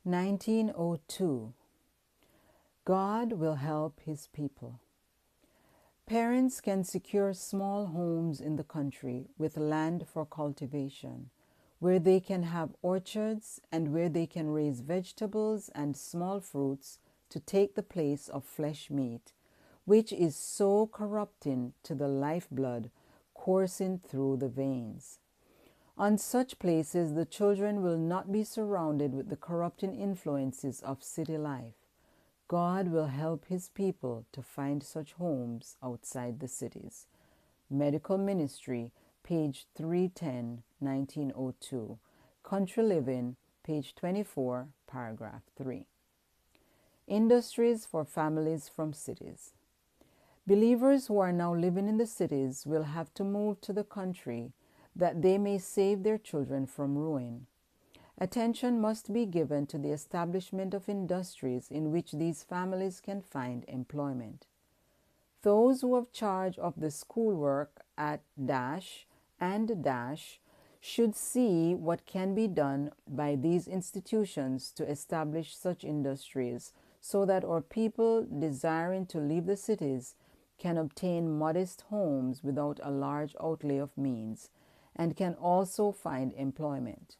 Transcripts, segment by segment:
1902. God will help His people. Parents can secure small homes in the country with land for cultivation, where they can have orchards and where they can raise vegetables and small fruits to take the place of flesh meat, which is so corrupting to the lifeblood coursing through the veins. On such places, the children will not be surrounded with the corrupting influences of city life. God will help His people to find such homes outside the cities. Medical Ministry, page 310, 1902. Country Living, page 24, paragraph 3. Industries for families from cities. Believers who are now living in the cities will have to move to the country that they may save their children from ruin. Attention must be given to the establishment of industries in which these families can find employment. Those who have charge of the schoolwork at dash and dash should see what can be done by these institutions to establish such industries so that our people desiring to leave the cities can obtain modest homes without a large outlay of means and can also find employment.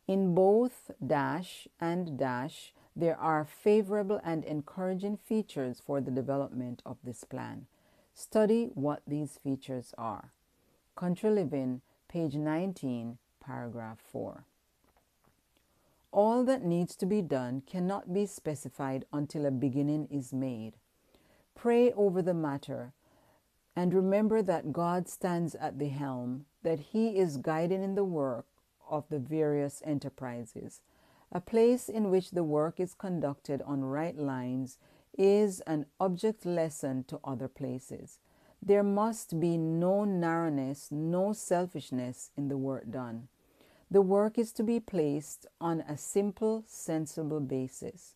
In both dash and dash, there are favorable and encouraging features for the development of this plan. Study what these features are. Country Living, page 19, paragraph 4. All that needs to be done cannot be specified until a beginning is made. Pray over the matter and remember that God stands at the helm, that He is guiding in the work of the various enterprises. A place in which the work is conducted on right lines is an object lesson to other places. There must be no narrowness, no selfishness in the work done. The work is to be placed on a simple, sensible basis.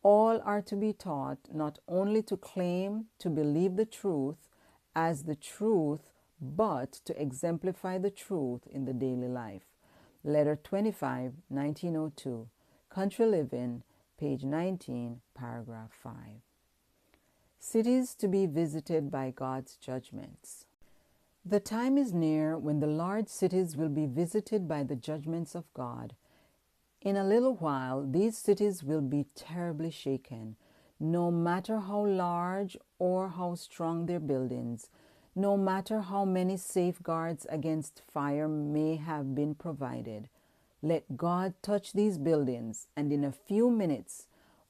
All are to be taught not only to claim to believe the truth as the truth, but to exemplify the truth in the daily life. Letter 25, 1902. Country Living, page 19, paragraph 5. Cities to be visited by God's judgments. The time is near when the large cities will be visited by the judgments of God. In a little while, these cities will be terribly shaken. No matter how large or how strong their buildings, no matter how many safeguards against fire may have been provided, let God touch these buildings, and in a few minutes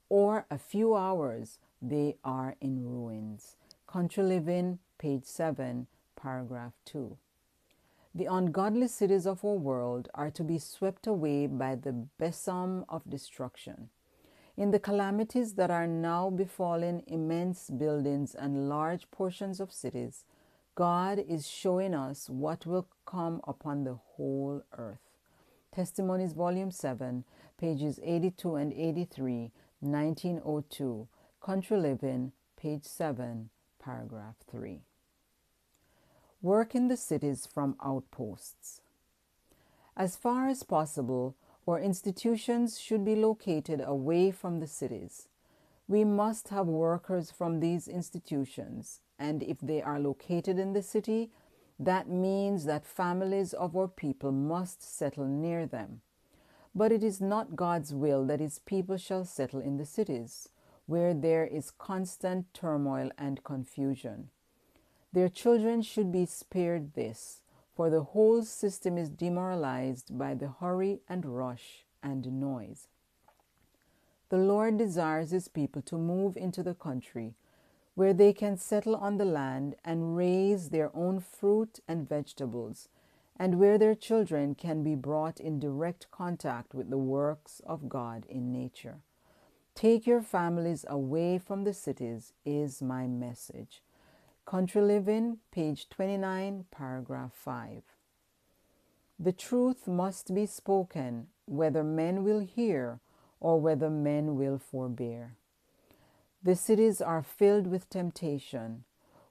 or a few hours, they are in ruins. Country Living, page 7, paragraph 2. The ungodly cities of our world are to be swept away by the besom of destruction. In the calamities that are now befalling immense buildings and large portions of cities, God is showing us what will come upon the whole earth. Testimonies, Volume 7, pages 82 and 83, 1902. Country Living, page 7, paragraph 3. Work in the cities from outposts. As far as possible, our institutions should be located away from the cities. We must have workers from these institutions, and if they are located in the city, that means that families of our people must settle near them. But it is not God's will that His people shall settle in the cities, where there is constant turmoil and confusion. Their children should be spared this, for the whole system is demoralized by the hurry and rush and noise. The Lord desires His people to move into the country, where they can settle on the land and raise their own fruit and vegetables, and where their children can be brought in direct contact with the works of God in nature. Take your families away from the cities is my message. Country Living, page 29, paragraph 5. The truth must be spoken, whether men will hear or whether men will forbear. The cities are filled with temptation.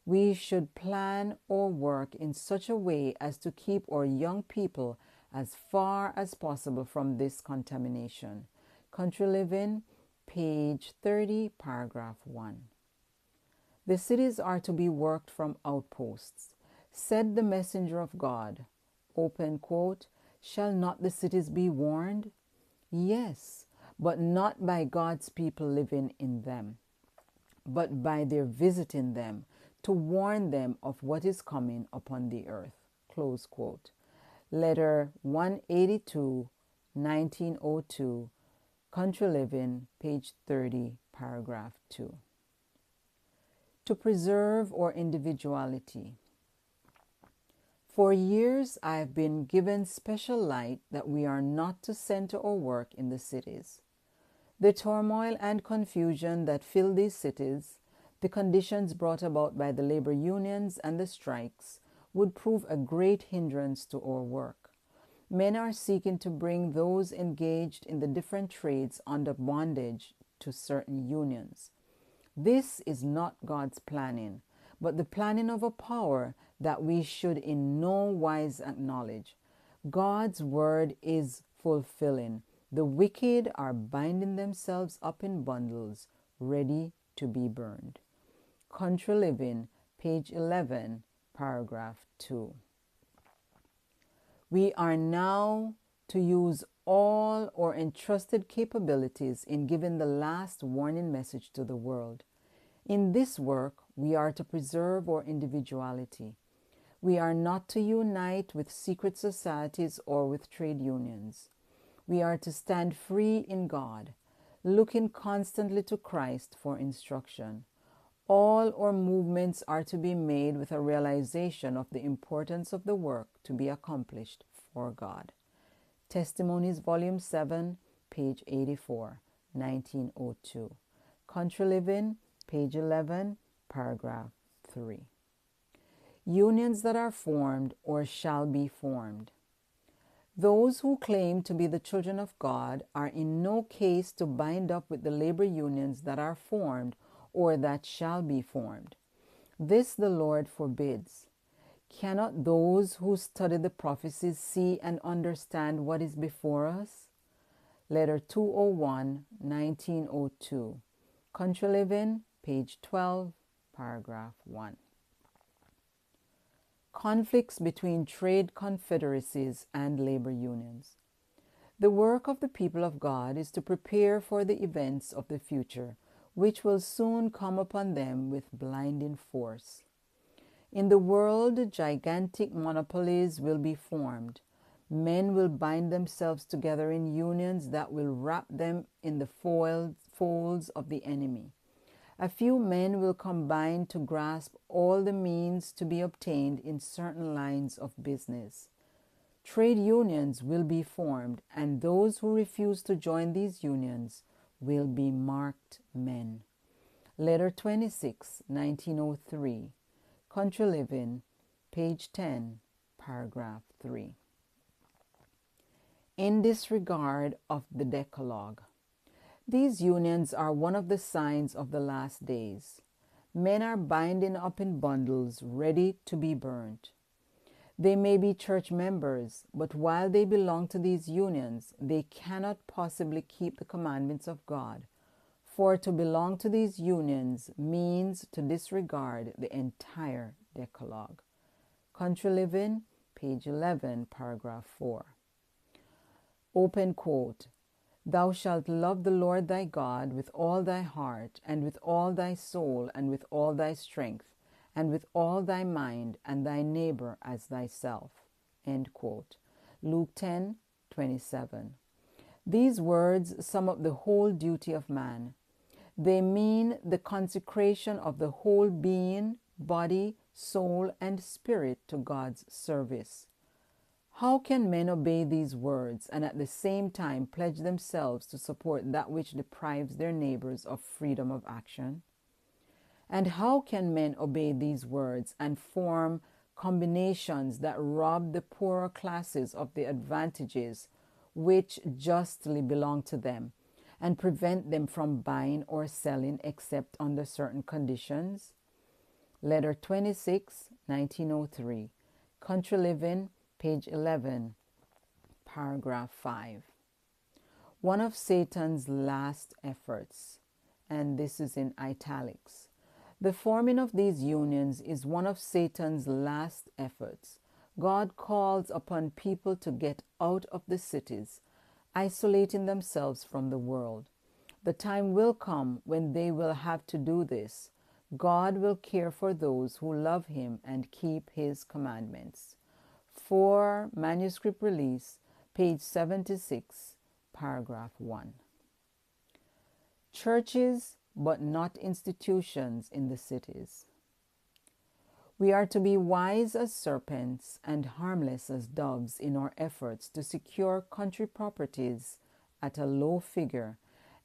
We should plan or work in such a way as to keep our young people as far as possible from this contamination. Country Living, page 30, paragraph 1. The cities are to be worked from outposts. Said the messenger of God, open quote, shall not the cities be warned? Yes, but not by God's people living in them, but by their visiting them to warn them of what is coming upon the earth. Close quote. Letter 182, 1902, Country Living, page 30, paragraph 2. To preserve our individuality. For years, I have been given special light that we are not to center our work in the cities. The turmoil and confusion that fill these cities, the conditions brought about by the labor unions and the strikes, would prove a great hindrance to our work. Men are seeking to bring those engaged in the different trades under bondage to certain unions. This is not God's planning, but the planning of a power that we should in no wise acknowledge. God's word is fulfilling. The wicked are binding themselves up in bundles, ready to be burned. Country Living, page 11, paragraph 2. We are now to use all our entrusted capabilities in giving the last warning message to the world. In this work, we are to preserve our individuality. We are not to unite with secret societies or with trade unions. We are to stand free in God, looking constantly to Christ for instruction. All our movements are to be made with a realization of the importance of the work to be accomplished for God. Testimonies, Volume 7, page 84, 1902. Country Living, page 11, paragraph 3. Unions that are formed or shall be formed. Those who claim to be the children of God are in no case to bind up with the labor unions that are formed or that shall be formed. This the Lord forbids. Cannot those who study the prophecies see and understand what is before us? Letter 201, 1902. Country Living, page 12, paragraph 1. Conflicts between trade confederacies and labor unions. The work of the people of God is to prepare for the events of the future, which will soon come upon them with blinding force. In the world, gigantic monopolies will be formed. Men will bind themselves together in unions that will wrap them in the folds of the enemy. A few men will combine to grasp all the means to be obtained in certain lines of business. Trade unions will be formed, and those who refuse to join these unions will be marked men. Letter 26, 1903. Country Living, page 10, paragraph 3. In disregard of the Decalogue. These unions are one of the signs of the last days. Men are binding up in bundles, ready to be burnt. They may be church members, but while they belong to these unions, they cannot possibly keep the commandments of God. For to belong to these unions means to disregard the entire Decalogue. Country Living, page 11, paragraph 4. Open quote. Thou shalt love the Lord thy God with all thy heart, and with all thy soul, and with all thy strength, and with all thy mind, and thy neighbor as thyself. End quote. Luke 10, 27. These words sum up the whole duty of man. They mean the consecration of the whole being, body, soul, and spirit to God's service. How can men obey these words and at the same time pledge themselves to support that which deprives their neighbors of freedom of action? And how can men obey these words and form combinations that rob the poorer classes of the advantages which justly belong to them and prevent them from buying or selling except under certain conditions? Letter 26, 1903. Country Living, page 11, paragraph 5. one of Satan's last efforts, and this is in italics. The forming of these unions is one of Satan's last efforts. God calls upon people to get out of the cities, isolating themselves from the world. The time will come when they will have to do this. God will care for those who love Him and keep His commandments. For manuscript release, page 76, paragraph 1. Churches, but not institutions in the cities. We are to be wise as serpents and harmless as doves in our efforts to secure country properties at a low figure,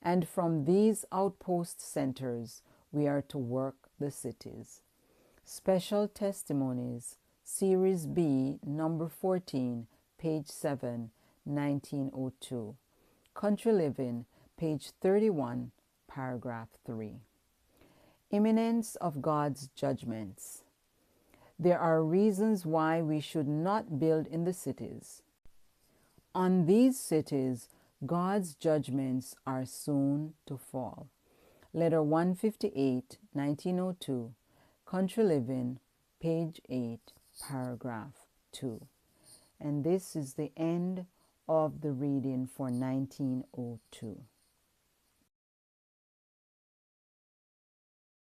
and from these outpost centers we are to work the cities. Special Testimonies, Series B, number 14, page 7, 1902. Country Living, page 31, paragraph 3. Imminence of God's judgments. There are reasons why we should not build in the cities. On these cities, God's judgments are soon to fall. Letter 158, 1902, Country Living, page 8, paragraph 2. And this is the end of the reading for 1902.